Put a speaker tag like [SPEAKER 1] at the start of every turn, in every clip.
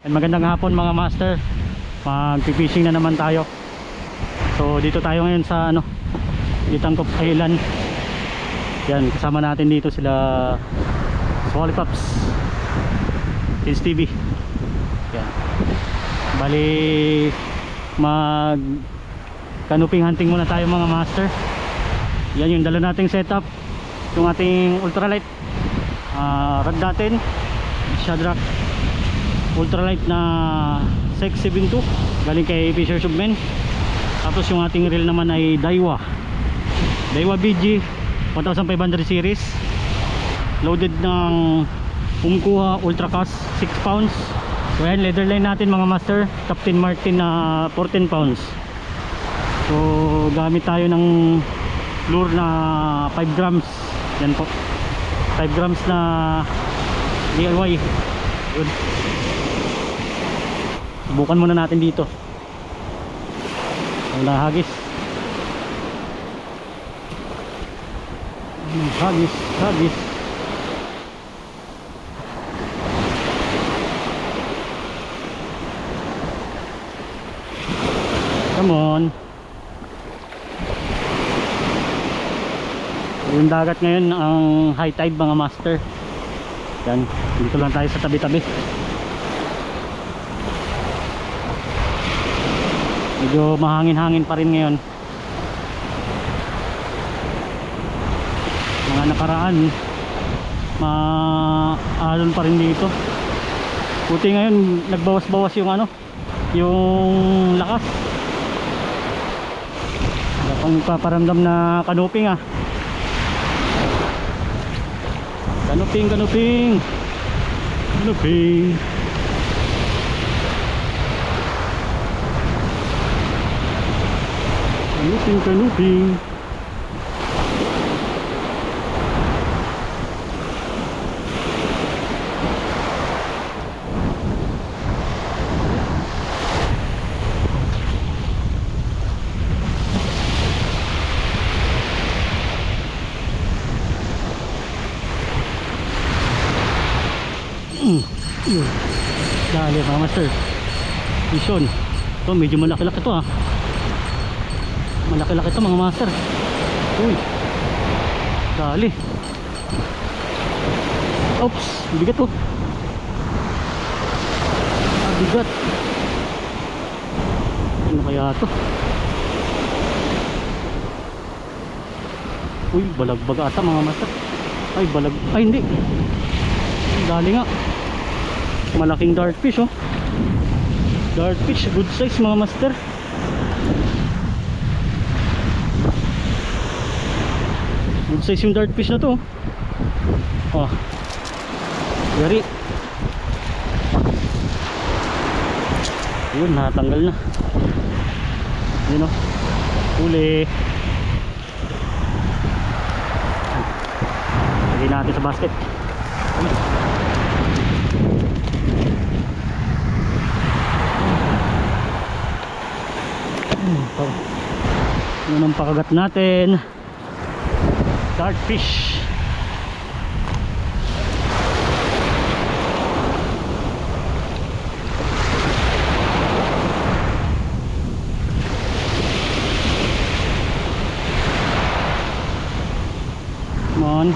[SPEAKER 1] Magandang hapon mga master. Magpipishing na naman tayo. So dito tayo ngayon sa Itangkop Island. Yan, kasama natin dito sila Swally Pops, Pins TV. Yan. Bali mag canoping hunting muna tayo mga master. Yan yung dala nating setup. Yung ating ultralight rod natin, Shadrack ultralight na Sec 72 galing kay Fisher Submen. Tapos yung ating reel naman ay Daiwa BG 1500 series, loaded ng Umkuha Ultracast 6 pounds. So yan, leather line natin mga master, Captain Martin na 14 pounds. So gamit tayo ng lure na 5 grams. Yan po, 5 grams na DIY. Good. Subukan muna natin dito. Wala hagis. Hagis. Come on. Yung dagat ngayon ang high tide mga master. Yan, dito lang tayo sa tabi-tabi. Medyo mahangin-hangin pa rin ngayon. Mga nakaraan maalon pa rin dito. Buti ngayon nagbawas-bawas yung yung lakas. Wala pang paparamdam na canoping Canoping. Dali mga master. Vision. Ito medyo malaki-laki to Malaki-laki to mga master. Uy. Dali. Oops, bigat to. Bigat. Ano kaya to? Uy, balagbag ata mga master. Ay, ay hindi. Dali nga. Malaking dartfish Dartfish, good size mga master. Good size yung dartfish na to. Yari. Yun, natanggal na. Yun huli. Lagay natin sa basket. Yun ang pakagat natin. Dartfish. Come on.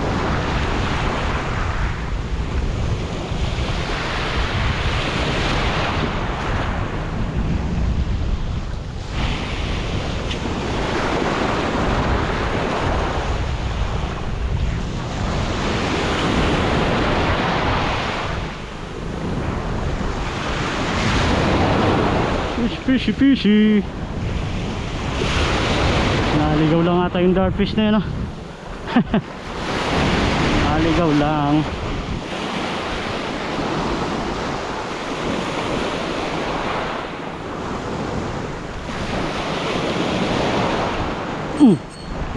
[SPEAKER 1] Fishy. Naligaw lang ata yung dartfish na yun Naligaw lang.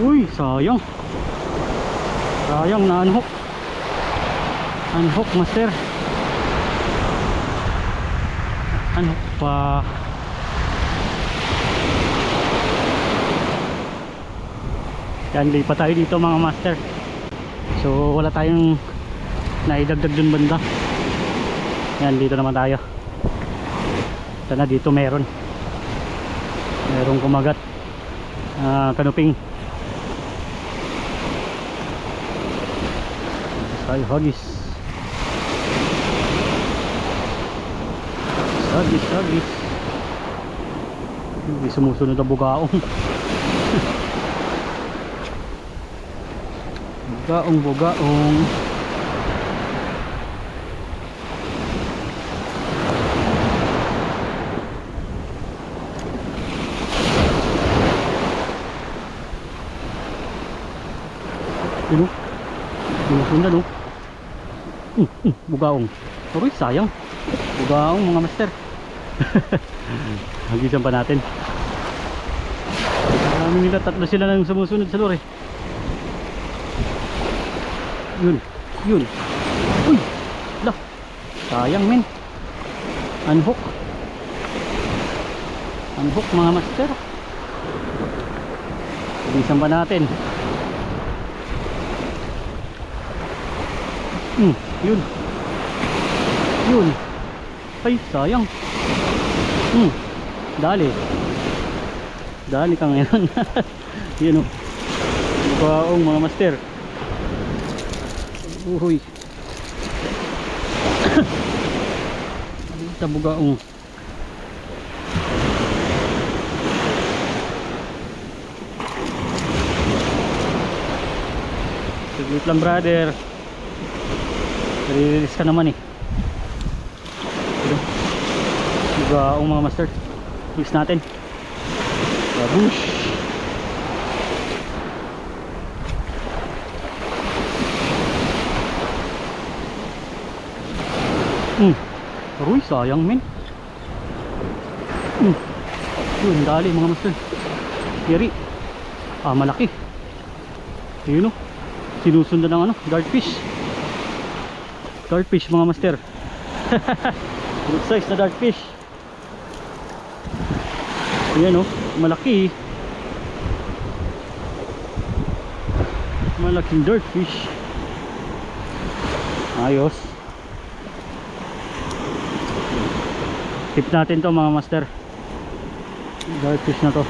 [SPEAKER 1] Uy, sayang na unhook master. Unhook pa. Yan, lipat tayo dito mga master. So wala tayong naidagdag dun banda. Yan, dito naman tayo. Sana dito merong kumagat kanuping. Ay, hagis. Hagis. Hindi sumusunod na bugaong. Bugaong. Ano? Sumusunod, no? Bugaong. Aroy, sayang. Bugaong, mga master. Hagisan pa natin. Marami nila, tatlo sila nang sumusunod sa lure. Yun. Uy! Lah! Sayang, men. Unhook, mga master. Hagisan pa natin. Yun. Ay, sayang. Dali ka ngayon. Yun, o. Bugaong, mga master. Uy. Ito, bugaong. Saglit lang, brother. Release ka naman, eh. Bugaong, mga master. Release natin. Babush. Aroy, sayang, men. Yun, dali, mga master. Yari. Malaki. Ayun, o. Sinusundan ng dartfish. Dartfish, mga master. Good size na dartfish. Ayan, o. Malaki. Malaking dartfish. Ayos. Tip natin to, mga master. Dartfish na to.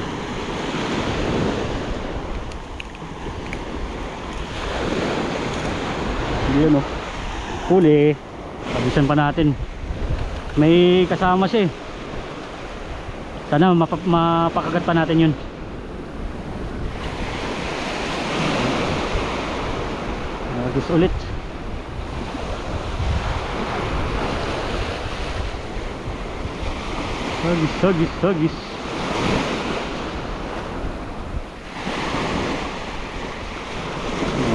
[SPEAKER 1] Ayan, o. Huli. Habisan pa natin. May kasama siya, eh. Sana mapakagat pa natin yun. Hagis ulit. Hagis.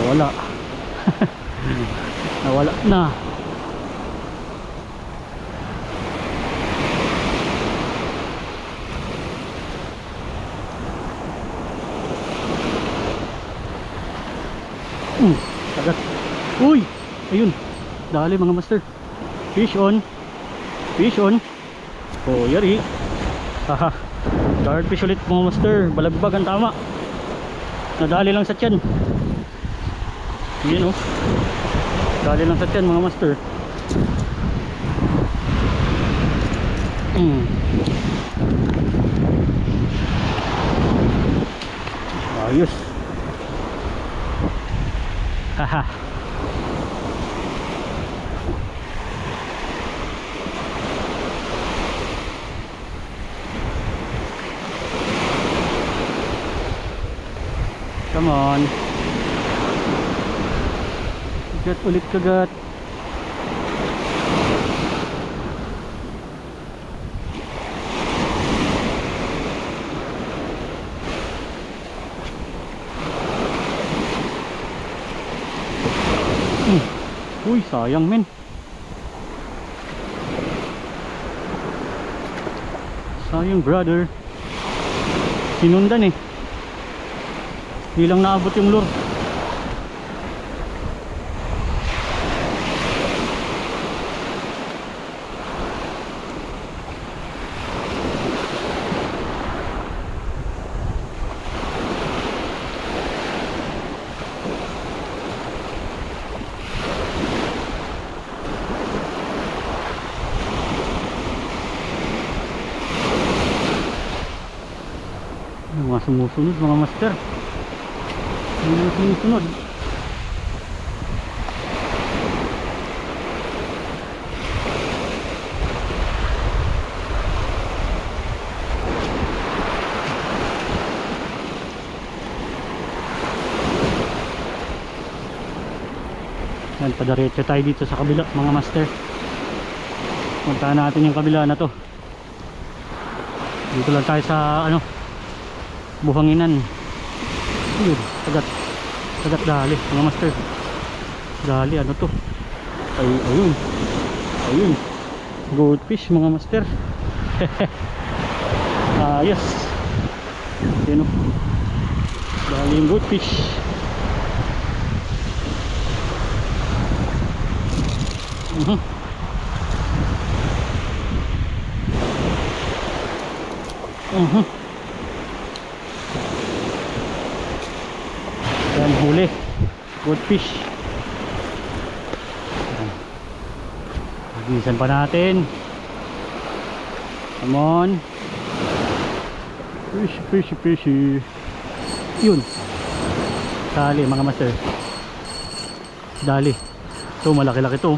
[SPEAKER 1] Nawala. Nawala na. Kagat. Uy! Ayun. Dali, mga master. Fish on. Oh, yari. Haha. Dartfish ulit, mga master. Balagbag ang tama. Nadali lang sa tiyan. Yun, o. Dali lang sa tiyan, mga master. Ayos. Haha. Come on. Kagat ulit, kagat. Uy, sayang, men. Sayang, brother. Sinundan, eh. Hindi lang naabot yung lure. Mga sumusunod mga master. Mga sumusunod. Yan, padaretso tayo dito sa kabila mga master. Puntahan natin yung kabila na to. Dito lang tayo sa ano, Buhanginan. Yun, sagat dali mga master. Dali ano to? Ay, ayun goldfish mga master. Ayos. Yun o, dali yung goldfish. Yan, huli goldfish. Gisan pa natin. Come on. Fishy. Yun, dali mga master. Dali. Ito malaki-laki to.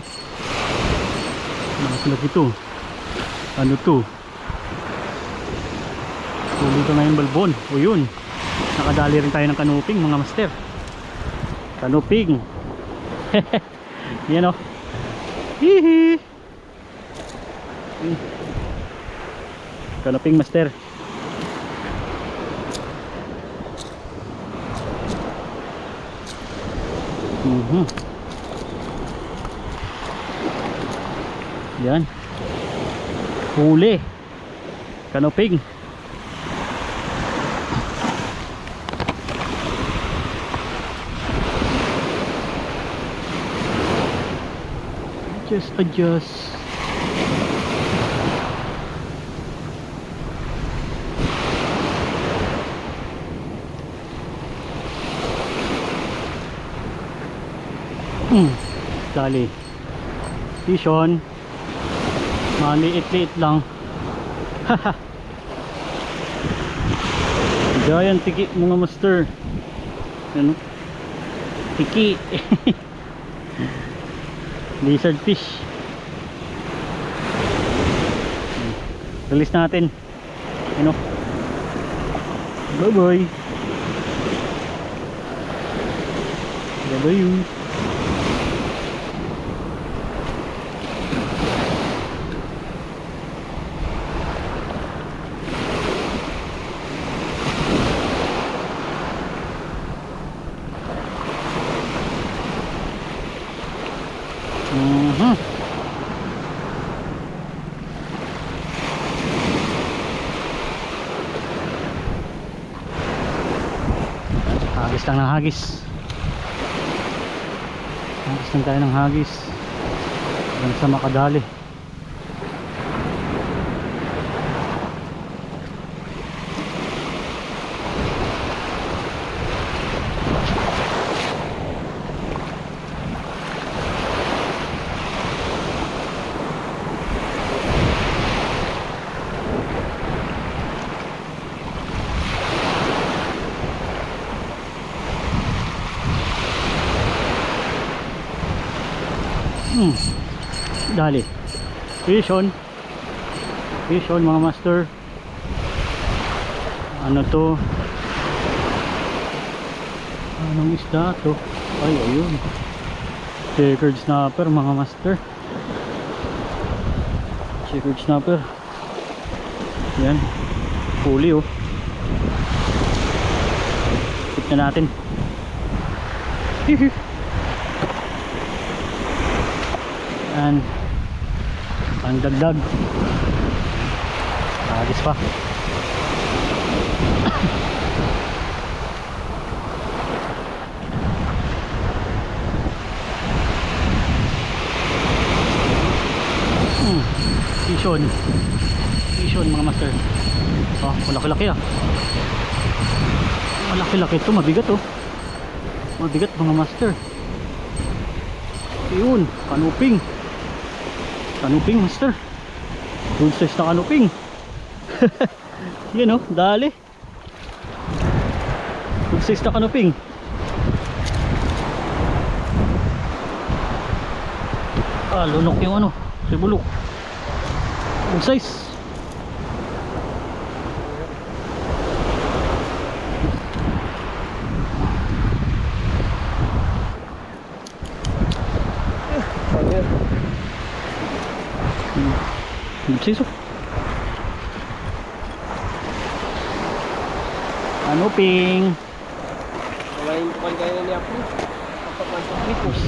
[SPEAKER 1] Malaki-laki to. Ano to? Tuloy ko ngayon balbon. O yun, nakadali rin tayo ng kanuping mga master. Kanuping. Yan o. Hihi. Kanuping master. Yan, huli kanuping. Adjust. Dali fish on. Maliit-liit lang. Giant tiki mga master. Ano? Tiki. Lizard fish. Release natin. Ano? Bye bye. Bye bye. Hagis lang ng hagis. Hagis lang tayo ng hagis hanggang sa makadali. Dali fish on mga master. Ano to? Anong isda to? Ay, ayun, checkered snapper mga master. Checkered snapper. Yan, huli oh. Tip na natin. And ang dagdag agis pa. Fishon mga master. Oh, malaki-laki ah. Malaki-laki ito, mabigat oh. Mabigat mga master. Yun, kanuping. Kanuping master. Good size na kanuping. Yan oh, dali. Good size na kanuping. Lunok yung ano, sibulok. Good size. Good size oh. Kanuping.
[SPEAKER 2] Malayin ko kayo niya po. Kapag magpaplikos.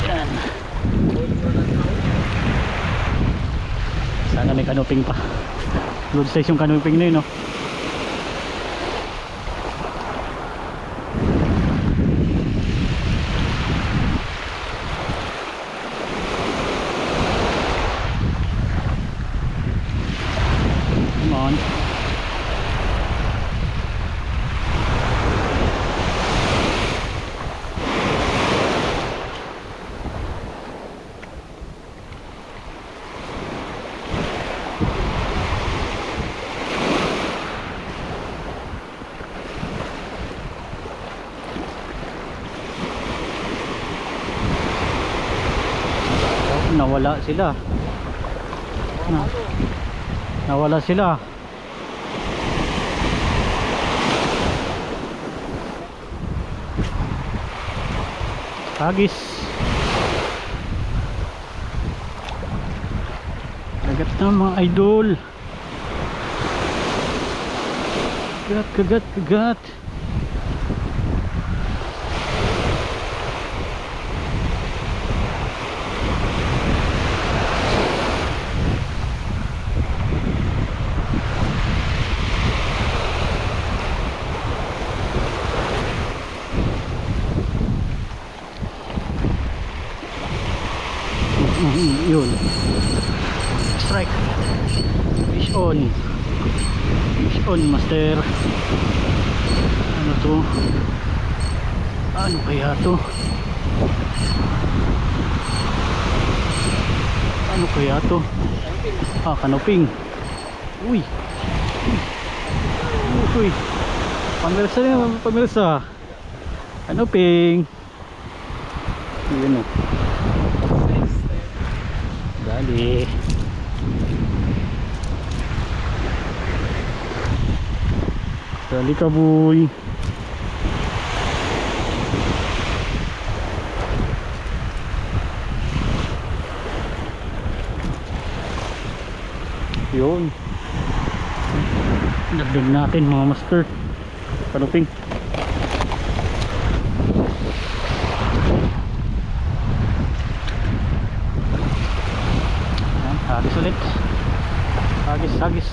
[SPEAKER 1] Yan. Sana may kanuping pa. Good size yung kanuping na yun no. Come on. Nawala sila. Nawala sila. Hagis. Kagat na mga idol. Kagat, kagat, kagat. Yun, strike, fish on master. Ano to, ano kaya to, ano kaya to? Kanuping. Uy, uy, pamirsa rin, pamirsa. Kanuping. Yun o. Dali. Dali ka boy. Yun. Dagdag natin mga master. Kanuping. Hagis ulit. Hagis, hagis.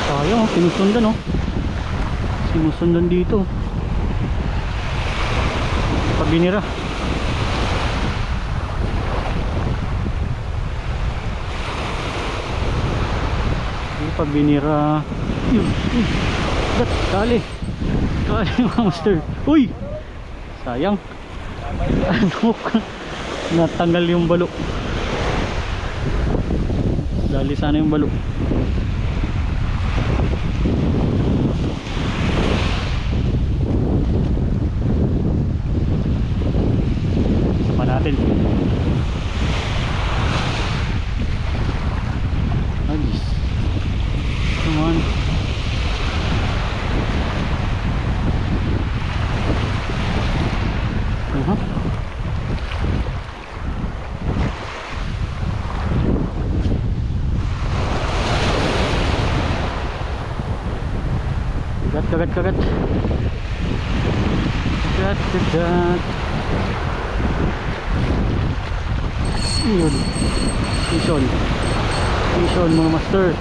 [SPEAKER 1] Sayang, sinusundan oh. Sinusundan dito. Pabinira. Pagbinira. Yun. Dali. Dali mga master. Uy! Sayang. Ano ka? Natanggal yung balo. Dali sana yung balo. Isa pa natin. Agis. Come on. Kagat, kagat. Kagat, kagat. Yun. Fishon. Fishon mga master.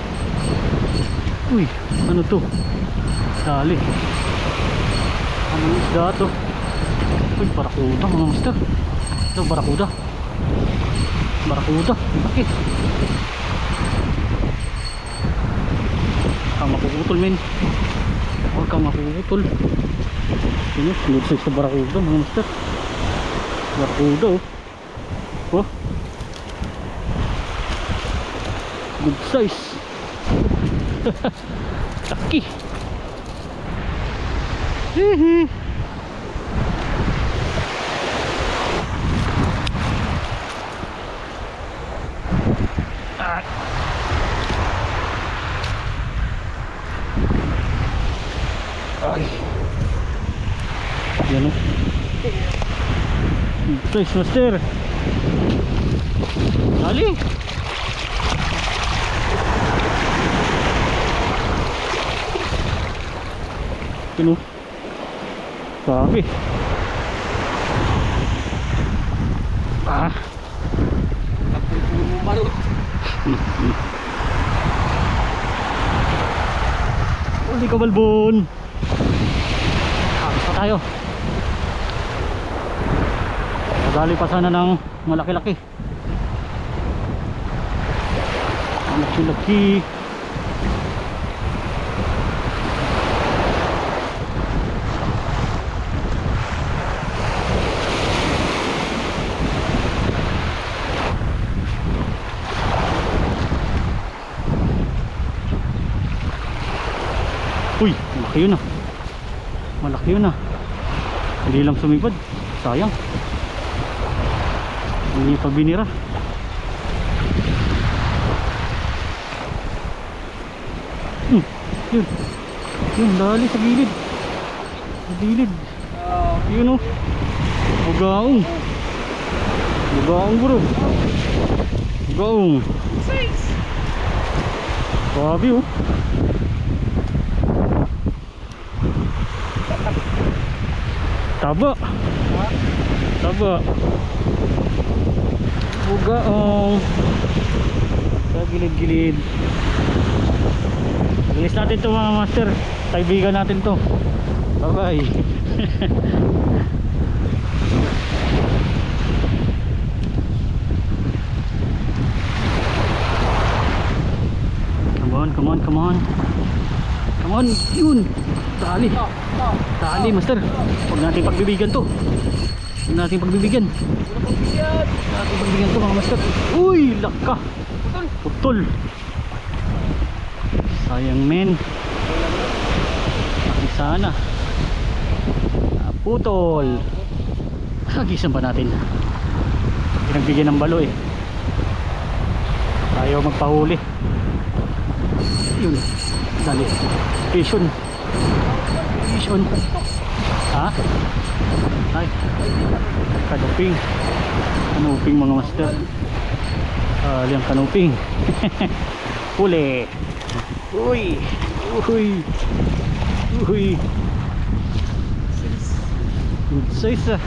[SPEAKER 1] Uy, ano to? Dali. Anong isda to? Uy, barakuda mga master. Ito, barakuda. Barakuda. Bakit? Ang mapuputol men. Huwag. kang ako tol. Yun, good size na barakuda mga master. Barakuda oh. Oh. Good size. Laki. Hihi. Ah. Ay. Yan o. Nice master. Dali. Yan o. Sabi. Ah.
[SPEAKER 2] Malot.
[SPEAKER 1] Uli ka balbon. Agos pa tayo. Madali pa sana ng malaki-laki. Malaki-laki. Uy, malaki yun ah. Malaki yun ah. Hindi lang sumipad. Sayang. Hindi pa binira. Yun. Yun, dali sa gilid. Sa gilid. Yun oh. Bugaong. Bugaong bro. Bugaong. Sabi oh. Taba. Taba. Bugaong. Sa gilid-gilid. Release natin to mga master. Kaibigan natin to. Bye bye. Come on, come on, come on. Come on, yun. Dali. Dali master. Huwag natin pagbibigyan to. Huwag natin pagbibigyan. Huwag natin pagbibigyan to mga master. Uy, laka. Putol. Sayang men. Laki sana. Putol. Hagisan pa natin. Pinagbigyan ng balo eh. Ayaw magpahuli. Yun. Dali. Vision. Vision. Ha? Ay. Kanuping. Kanuping mga master. Liang kanuping. Huli. Uy. Uy. Uy. Good size ah.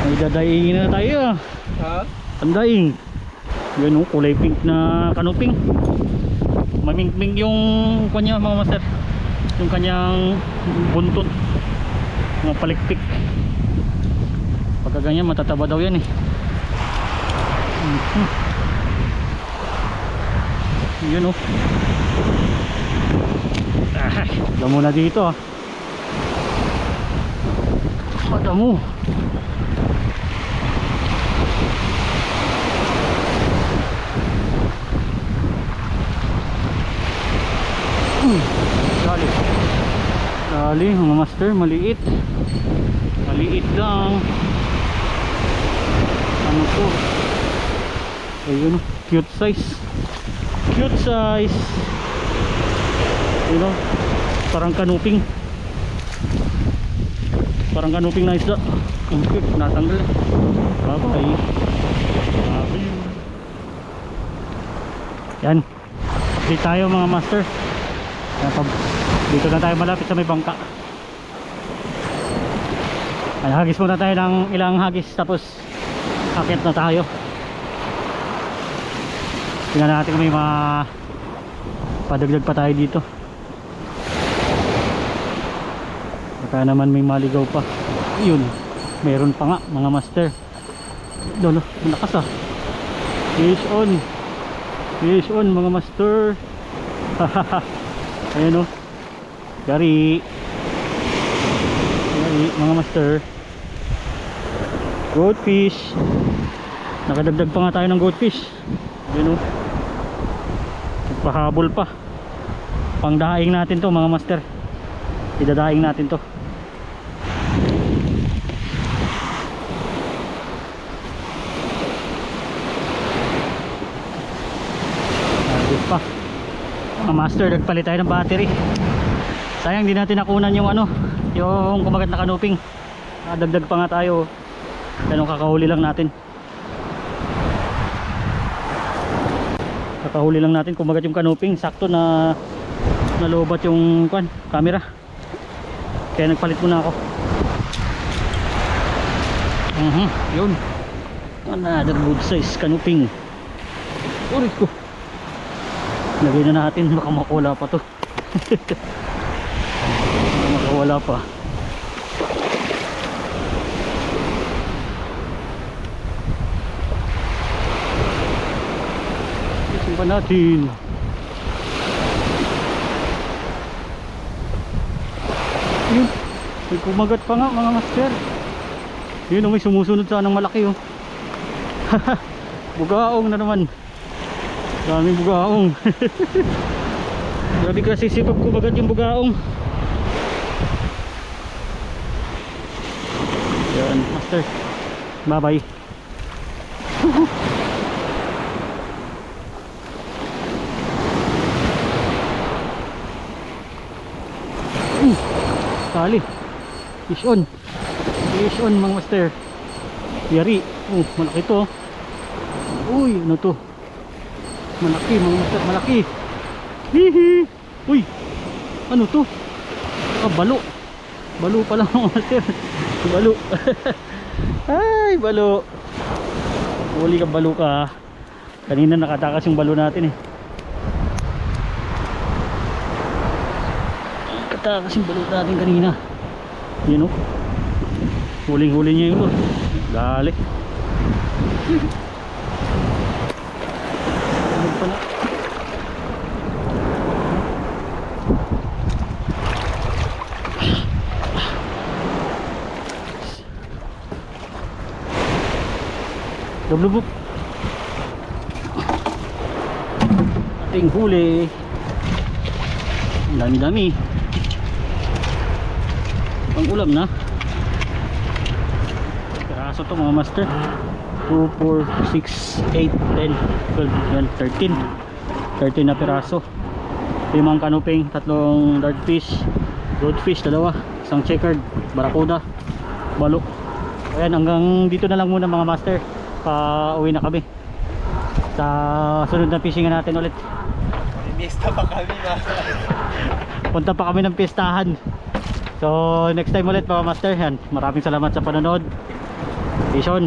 [SPEAKER 1] May dadaingin na tayo ah.
[SPEAKER 2] Ha?
[SPEAKER 1] Tandaing. Yan oh, kulay pink na kanuping. Mamingming yung kanya mga master. Yung kanyang buntot. Mga palikpik. Pagka ganyan matataba daw yan eh. Yun oh. Damo na dito ah. Madamo. Dali. Dali mga master, maliit. Maliit lang. Ano to? Ayun, cute size. Cute size. You know, parang kanuping. Parang kanuping na isda. Ang cute, natanggal. Babay. Babay. Yan. Update tayo mga master. Dito na tayo malapit sa may bangka. Ay, hagis muna tayo ng ilang hagis tapos akit na tayo. Tingnan natin kung may padagdag pa tayo dito. Baka naman may maligaw pa. Yun, meron pa nga mga master. Doon, malakas ah. Fish on. Fish on mga master. Ayan o. Yari. Yari mga master. Goldfish. Nakadagdag pa nga tayo ng goldfish. Yun o. Pahabol pa. Pangdaing natin to mga master. Idadaing natin to. Ayos pa. Mga master, nagpalit tayo ng battery. Sayang di natin nakunan yung ano, yung kumagat na kanuping. Dagdag pa nga tayo. Ganun kakahuli lang natin. Kakahuli lang natin kumagat yung kanuping. Sakto na nalobat yung camera. Kaya nagpalit muna ako. Yun. Another good size kanuping. Ulit ko. Lagay na natin, baka makawala pa to. Makawala pa. Simpan natin. Yun, may kumagat pa nga mga master. Yun, may sumusunod sa anong malaki oh. Bugaong na naman. Daming bugaong. Grabe kasi sipag kumagat yung bugaong. Yan master, bye bye. Kali fish on. Fish on mga master. Yari. Malaki to. Uy, ano to? Malaki mga master, malaki. Hihi. Uy, ano to? Balo. Balo pala mga master. Balo. Ay, balo. Huli ka, balo ka. Kanina nakatakas yung balo natin eh. Nakatakas yung balo natin kanina. Yan o. Huling-huli niya yun o. Dali. Ano pa na? Lublubok. Ating huli. Ang dami-dami. Pang ulam na. Piraso to mga master. 2, 4, 6, 8, 10, 12, yan, 13. 13 na piraso. 5 kanuping, 3 dartfish, goldfish, 2, isang checkered, barracuda, balo. Ayan, hanggang dito na lang muna mga master. Pauwi na kami. Sa sunod na fishingan natin ulit.
[SPEAKER 2] Pista pa kami
[SPEAKER 1] Punta pa kami ng pistahan. So next time ulit mga master. Yan, maraming salamat sa panonood. Vision.